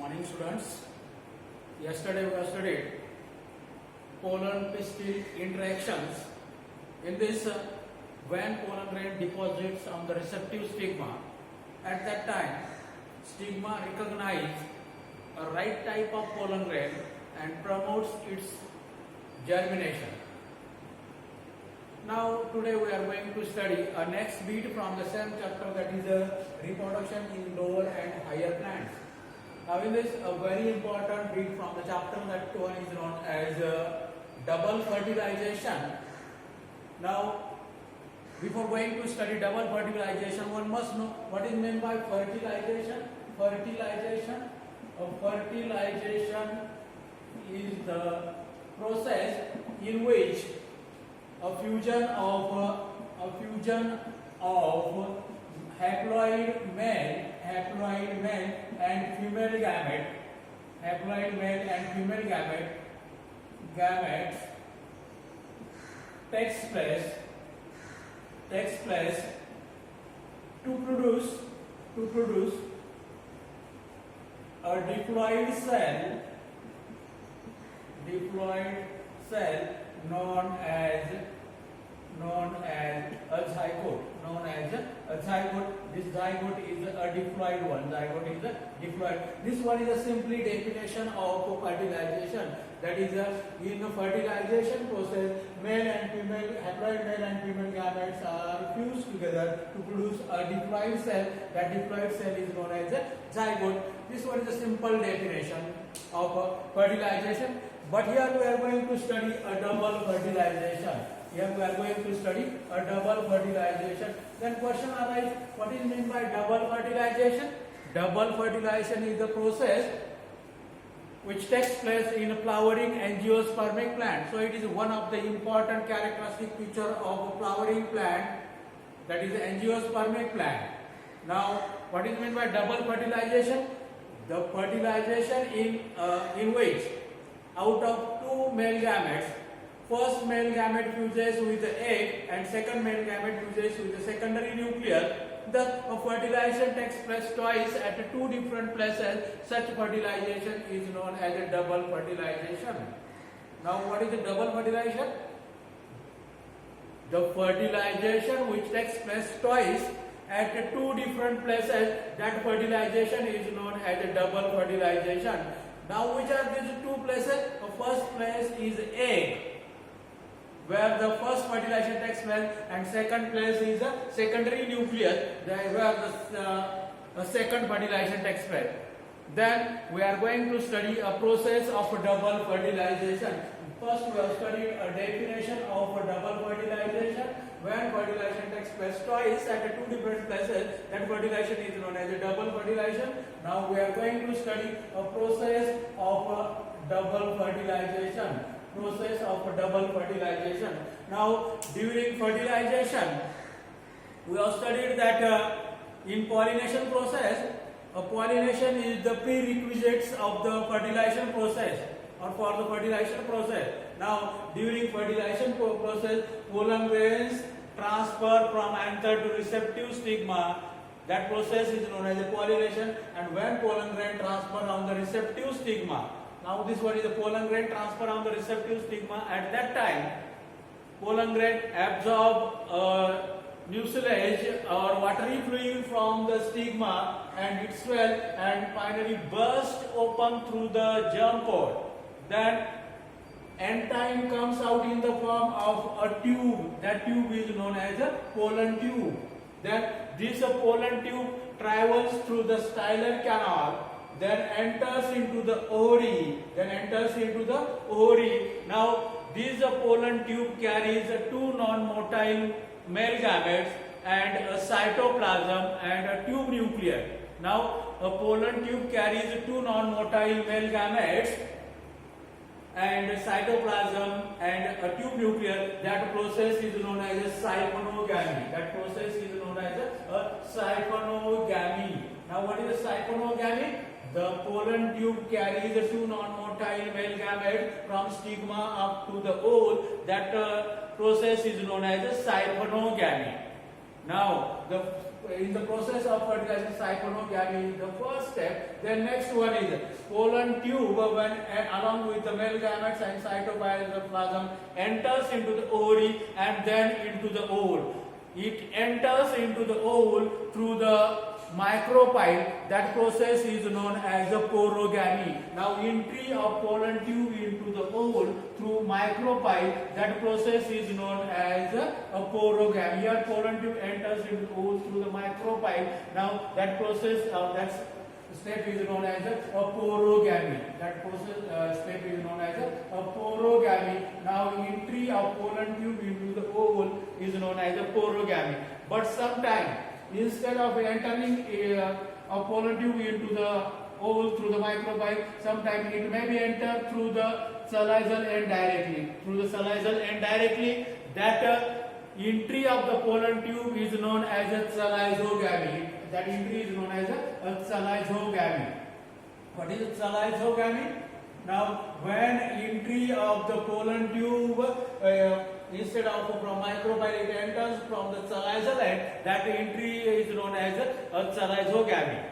morning, students. Yesterday we have studied pollen pistil interactions. In this, when pollen grain deposits on the receptive stigma, at that time, stigma recognizes a right type of pollen grain and promotes its germination. Now, today we are going to study a next bit from the same chapter, that is reproduction in lower and higher plants. Now, in this, a very important bit from the chapter, that one is known as double fertilization. Now, before going to study double fertilization, one must know what is meant by fertilization. Fertilization is the process in which a fusion of haploid male and female gametes takes place to produce a diploid cell known as a zygote. This zygote is a diploid one. This one is a simply definition of fertilization. That is, in the fertilization process, haploid male and female gametes are fused together to produce a diploid cell. That diploid cell is known as a zygote. This one is a simple definition of fertilization. But here we are going to study a double fertilization. Then question arises, what is meant by double fertilization? Double fertilization is the process which takes place in a flowering angiospermic plant. So it is one of the important characteristic feature of a flowering plant, that is angiospermic plant. Now, what is meant by double fertilization? The fertilization in which out of two male gametes, first male gamete fuses with the egg and second male gamete fuses with the secondary nucleus. The fertilization takes place twice at two different places. Such fertilization is known as a double fertilization. Now, what is the double fertilization? The fertilization which takes place twice at two different places, that fertilization is known as a double fertilization. Now, which are these two places? The first place is egg, where the first fertilization takes place, and second place is the secondary nucleus, where the second fertilization takes place. Then we are going to study a process of double fertilization. First, we have studied a definition of a double fertilization. When fertilization takes place twice at two different places, that fertilization is known as a double fertilization. Now we are going to study a process of double fertilization. Now, during fertilization, we have studied that in pollination process, pollination is the prerequisites of the fertilization process, or for the fertilization process. Now, during fertilization process, pollen grains transfer from anther to receptive stigma. That process is known as a pollination. And when pollen grain transfer on the receptive stigma, now this one is the pollen grain transfer on the receptive stigma. At that time, pollen grain absorb mucilage or watery fluid from the stigma, and it swell and finally burst open through the germ cord. Then entyme comes out in the form of a tube. That tube is known as a pollen tube. Then this pollen tube travels through the stylar canal, then enters into the ovary. Now, this pollen tube carries two non-motile male gametes and a cytoplasm and a tube nucleus. Now, a pollen tube carries two non-motile male gametes and cytoplasm and a tube nucleus. That process is known as a siphonogamy. Now, what is a siphonogamy? The pollen tube carries the two non-motile male gametes from stigma up to the ovule. That process is known as a siphonogamy. Now, the in the process of fertilization cyclonogamy is the first step. Then next one is pollen tube when along with the male gametes and cytoplasm enters into the ovary and then into the ovule. It enters into the ovule through the micropyle. That process is known as the porogamy. Now entry of pollen tube into the ovule through micropyle, that process is known as a porogamy. Here pollen tube enters into the ovule through the micropyle. Now that process that step is known as a porogamy. That process step is known as a porogamy. Now entry of pollen tube into the ovule is known as a porogamy. But sometimes instead of entering a pollen tube into the ovule through the micropyle, sometimes it may be entered through the salazal end directly. Through the salazal end directly, that entry of the pollen tube is known as a salazogamy. That entry is known as a salazogamy. What is salazogamy? Now, when entry of the pollen tube instead of from micropyle it enters from the salazal end, that entry is known as a salazogamy.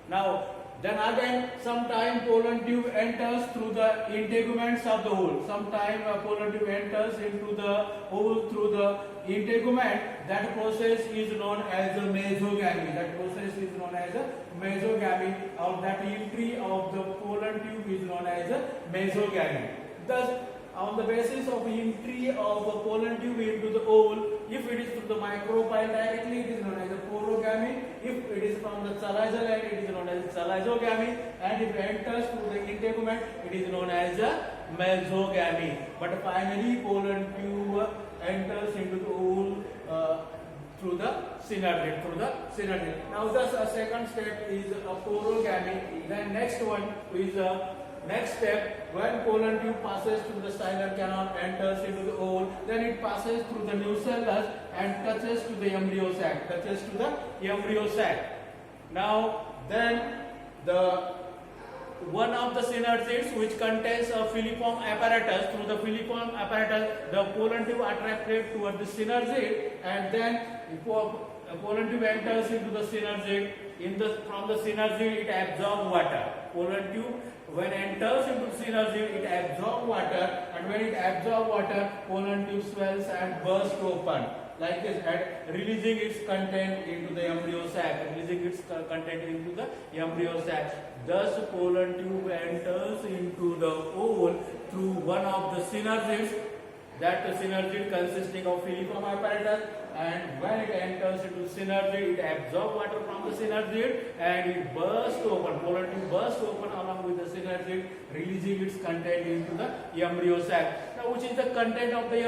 Now, then again, sometime pollen tube enters through the integuments of the ovule. Sometime pollen tube enters into the ovule through the integument. That process is known as a mesogamy. That process is known as a mesogamy, or that entry of the pollen tube is known as a mesogamy. Thus, on the basis of entry of the pollen tube into the ovule, if it is through the micropyle directly, it is known as a porogamy. If it is from the salazal end, it is known as salazogamy. And if it enters through the integument, it is known as a mesogamy. But finally, pollen tube enters into the ovule through the synergy. Now, thus a second step is a porogamy. Then next one is next step, when pollen tube passes through the styler canal, enters into the ovule, then it passes through the nucellus and touches to the embryo sac. Now, then the one of the synergids which contains a filiform apparatus, through the filiform apparatus, the pollen tube attracted toward the synergid, and then pollen tube enters into the synergid. From the synergid, it absorbs water. Pollen tube, when enters into synergid, it absorbs water, and when it absorbs water, pollen tube swells and bursts open like this, and releasing its content into the embryo sac. Thus, pollen tube enters into the ovule through one of the synergids. That synergid consisting of filiform apparatus, and when it enters into synergid, it absorbs water from the synergid and it bursts open. Pollen tube bursts open along with the synergid, releasing its content into the embryo sac. Now, which is the content of the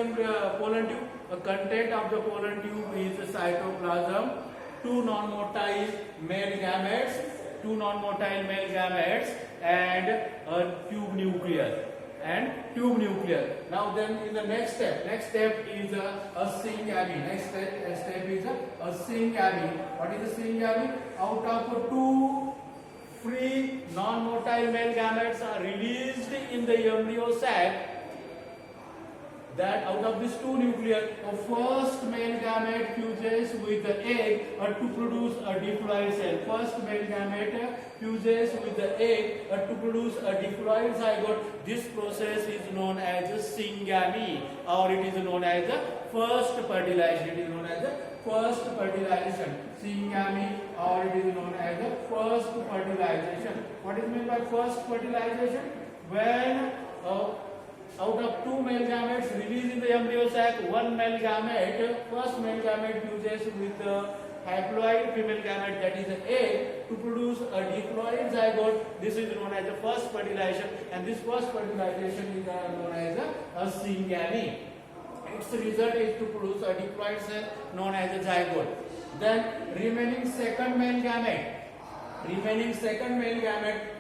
pollen tube? The content of the pollen tube is the cytoplasm, two non-motile male gametes, and a tube nucleus. Now then, in the next step is a syngamy. Next step is a syngamy. What is a syngamy? Out of two free non-motile male gametes are released in the embryo sac. That out of these two nuclei, the first male gamete fuses with the egg to produce a diploid cell. First male gamete fuses with the egg to produce a diploid zygote. This process is known as a syngamy, or it is known as the first fertilization. Syngamy, or it is known as the first fertilization. What is meant by first fertilization? When out of two male gametes released in the embryo sac, one male gamete, first male gamete fuses with the haploid female gamete, that is the egg, to produce a diploid zygote. This is known as the first fertilization, and this first fertilization is known as a syngamy. Its result is to produce a diploid cell known as a zygote. Then remaining second male gamete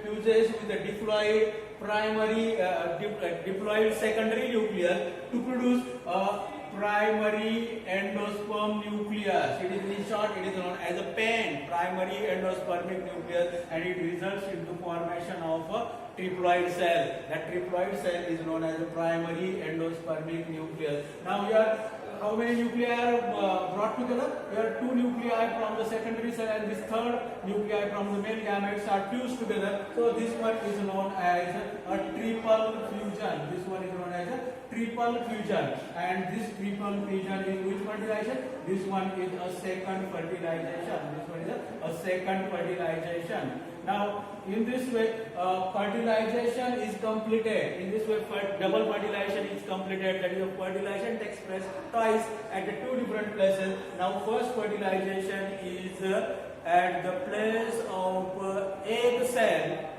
fuses with the diploid primary diploid secondary nucleus to produce a primary endosperm nucleus. It is, in short, it is known as a PEN, primary endospermic nucleus, and it results into formation of a triploid cell. That triploid cell is known as a primary endospermic nucleus. Now here how many nuclei are brought together? Here two nuclei from the secondary cell and this third nuclei from the male gametes are fused together. So this one is known as a triple fusion. This one is known as a triple fusion, and this triple fusion is which fertilization? This one is a second fertilization. This one is a second fertilization. Now, in this way, fertilization is completed. In this way, double fertilization is completed. That is, the fertilization takes place twice at the two different places. Now, first fertilization is at the place of egg cell.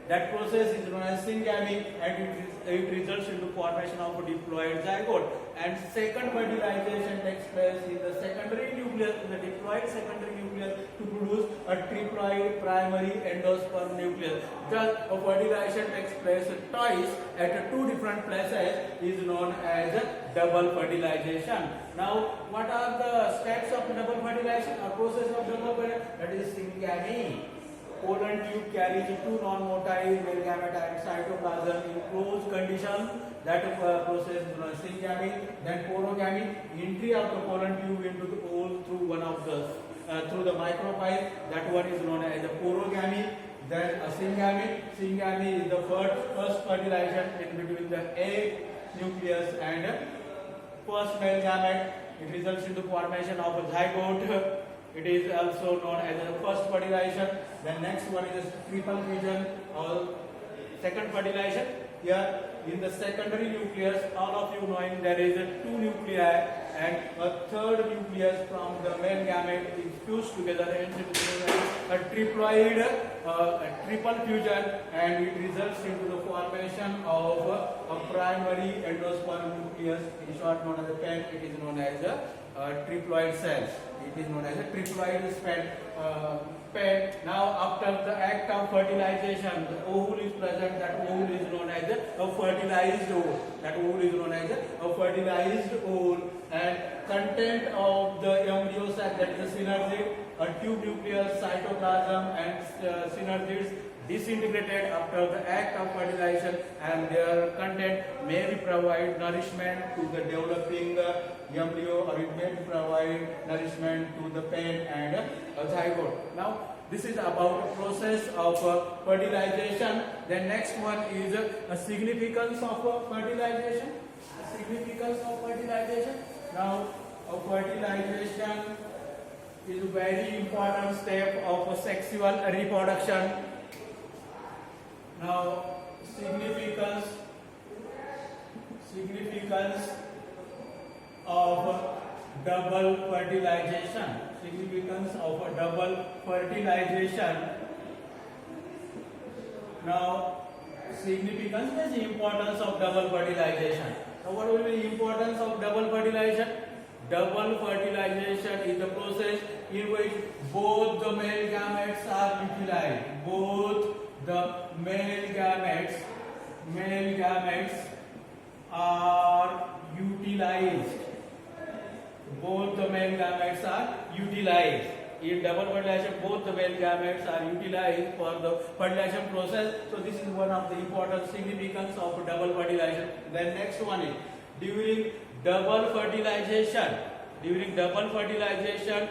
That process is known as syngamy, and it results into formation of a diploid zygote. And second fertilization takes place in the secondary nucleus, in the diploid secondary nucleus, to produce a triploid primary endosperm nucleus. Thus, a fertilization takes place twice at two different places is known as double fertilization. Now, what are the steps of double fertilization or process of double fertilization? That is syngamy. Pollen tube carries two non-motile male gamete and cytoplasm in closed condition. That process is known as syngamy. Then porogamy, entry of the pollen tube into the ovule through one of the through the micropyle. That one is known as the porogamy. Then syngamy. Syngamy is the first fertilization in between the egg nucleus and first male gamete. It results in the formation of a zygote. It is also known as the first fertilization. Then next one is a triple fusion or second fertilization. Here in the secondary nucleus, all of you knowing there is a two nuclei and a third nucleus from the male gamete is fused together and it is a triploid, triple fusion, and it results into the formation of a primary endosperm nucleus, in short known as a PEN. It is known as a triploid cells. It is known as a triploid PEN. Now, after the act of fertilization, the ovule is present. That ovule is known as a fertilized ovule. That ovule is known as a fertilized ovule. And content of the embryo sac, that is the synergid, a tube nucleus, cytoplasm, and synergids disintegrated after the act of fertilization, and their content may provide nourishment to the developing embryo, or it may provide nourishment to the PEN and a zygote. Now, this is about the process of fertilization. Then next one is a significance of fertilization. Significance of fertilization. Now, fertilization is a very important step of sexual reproduction. Now, significance of double fertilization. Significance of a double fertilization. Now, significance is the importance of double fertilization. Now, what will be the importance of double fertilization? Double fertilization is the process in which both the male gametes are utilized. Both the male gametes are utilized. Both the male gametes are utilized. In double fertilization, both the male gametes are utilized for the fertilization process. So this is one of the important significance of double fertilization. Then next one is during double fertilization. During double fertilization,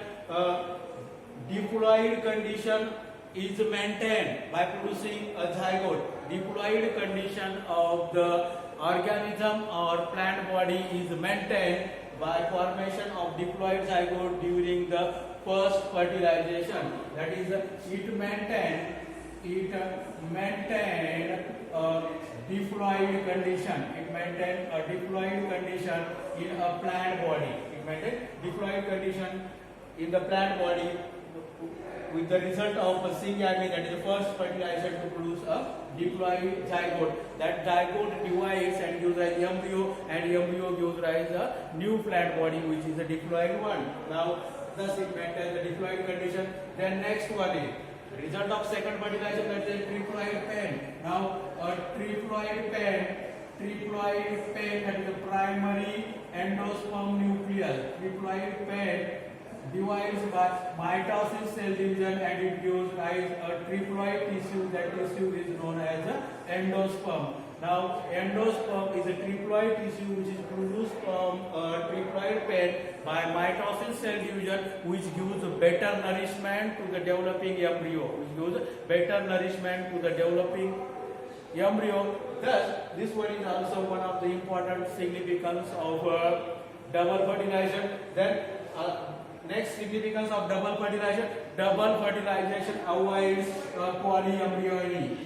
diploid condition is maintained by producing a zygote. Diploid condition of the organism or plant body is maintained by formation of diploid zygote during the first fertilization. That is, it maintained a diploid condition. It maintained a diploid condition in a plant body. It maintained diploid condition in the plant body with the result of a syngamy, that is the first fertilization to produce a diploid zygote. That zygote divides and gives rise to embryo, and embryo gives rise to a new plant body, which is a diploid one. Now, thus it maintains the diploid condition. Then next one is result of second fertilization, that is a triploid PEN. Now, a triploid PEN, that is the primary endosperm nucleus. Triploid PEN divides by mitosis cell division, and it gives rise a triploid tissue. That tissue is known as endosperm. Now, endosperm is a triploid tissue which is produced from a triploid pad by mitosis cell division, which gives better nourishment to the developing embryo. Thus, this one is also one of the important significance of double fertilization. Then, next significance of double fertilization avoids polyembryony.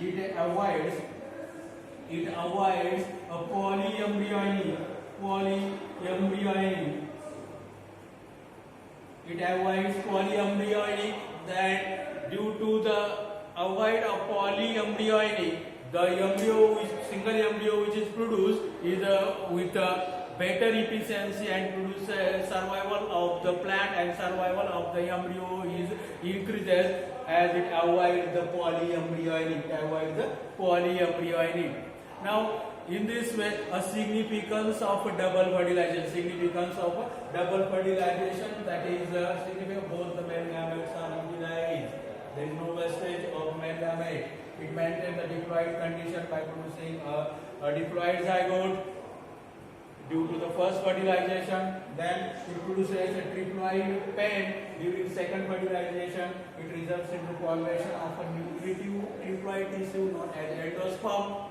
It avoids a polyembryony. It avoids polyembryony. That due to the avoid of polyembryony, the single embryo which is produced is with better efficiency and produces survival of the plant and survival of the embryo is increases as it avoids the polyembryony. Now, in this way, a significance of double fertilization, that is significant both the male gametes are utilized. There is no wastage of male gamete. It maintains the diploid condition by producing a diploid zygote due to the first fertilization. Then it produces a triploid pen during second fertilization. It results in the formation of a nutritive triploid tissue known as endosperm,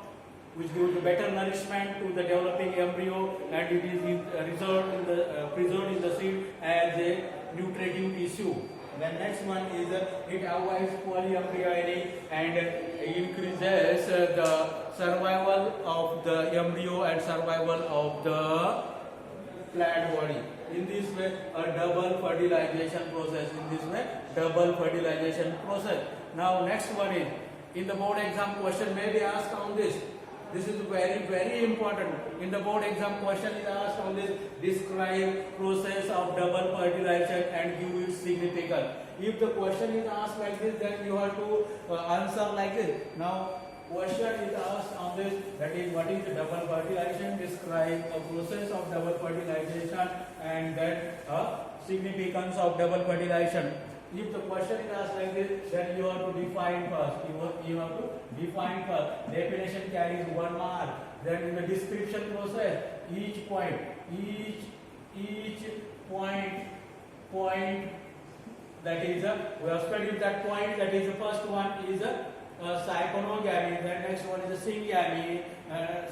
which gives better nourishment to the developing embryo, and it is preserved in the seed as a nutritive tissue. The next one is it avoids polyembryony and increases the survival of the embryo and survival of the plant body. In this way, a double fertilization process. Now, next one is in the board exam question may be asked on this. This is very, very important. In the board exam question is asked on this: describe process of double fertilization and give its significance. If the question is asked like this, then you have to answer like this. Now, question is asked on this, that is, what is the double fertilization? Describe a process of double fertilization and then significance of double fertilization. If the question is asked like this, then you have to define first. Definition carries 1 mark. Then in the description process, each point that is we have studied that point. That is the first one is cyconogamy. Then next one is a syngamy,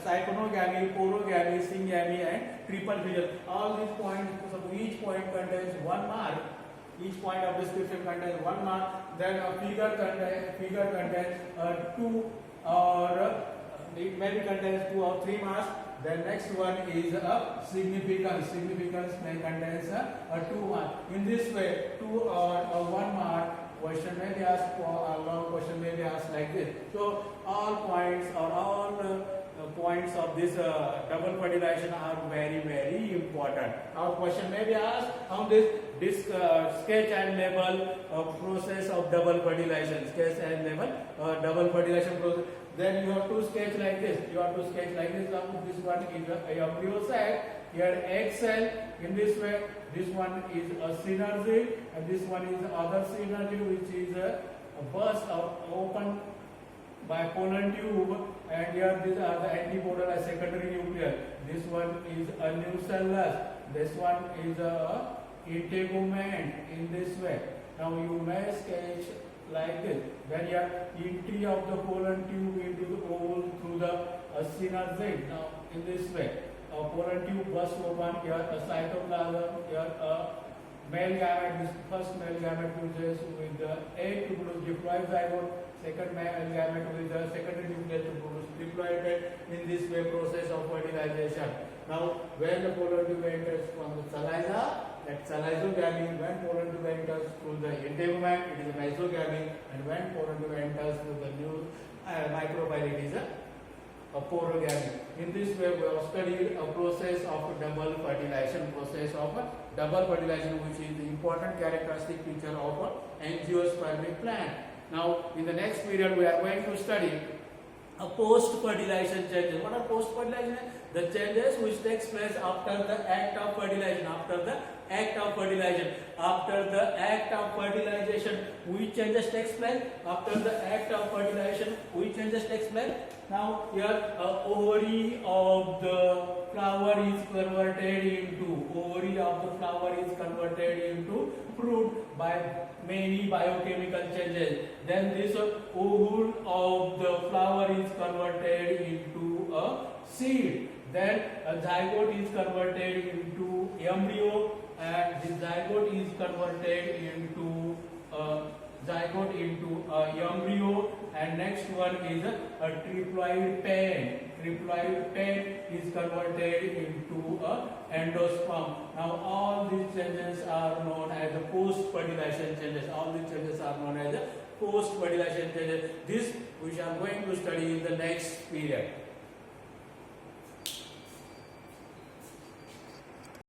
cyconogamy, porogamy, syngamy, and triple fission. All these points. So each point contains 1 mark. Each point of description contains 1 mark. Then a figure contains 2 or it maybe contains 2 or 3 marks. Then next one is a significance. Significance may contains 2 marks. In this way, 2 or 1 mark question may be asked, or a long question may be asked like this. So all points or all points of this double fertilization are very, very important. Our question may be asked on this sketch and label process of double fertilization. Sketch and label double fertilization process. Then you have to sketch like this. Now this one is a embryo sac. Here egg cell. In this way, this one is a synergy, and this one is other synergy, which is a burst or open by pollen tube, and here these are the antipodal and secondary nucleus. This one is a nucellus. This one is a integument. In this way. Now you may sketch like this. Then here entry of the pollen tube into the ovule through the synergy. Now in this way, a pollen tube bursts open. Here a cytoplasm. Here a male gamete. This first male gamete produces with the egg to produce diploid zygote. Second male gamete with the secondary nucleus to produce diploid egg. In this way, process of fertilization. Now, when the pollen tube enters from the saliva, that salizogamy. When pollen tube enters through the integument, it is a mesogamy, and when pollen tube enters through the new micropyle, it is a porogamy. In this way, we have studied a process of double fertilization. Which is the important characteristic feature of an angiospermic plant. Now, in the next period, we are going to study a post-fertilization changes. What are post-fertilization? The changes which takes place after the act of fertilization. After the act of fertilization, which changes takes place after the act of fertilization, which changes takes place. Now here ovary of the flower is converted into fruit by many biochemical changes. Then this ovule of the flower is converted into a seed. Then a zygote is converted into embryo, and this zygote is converted into embryo, and next one is a triploid pen. Triploid pen is converted into a endosperm. Now all these changes are known as the post-fertilization changes. All these changes are known as the post-fertilization changes. This we are going to study in the next period.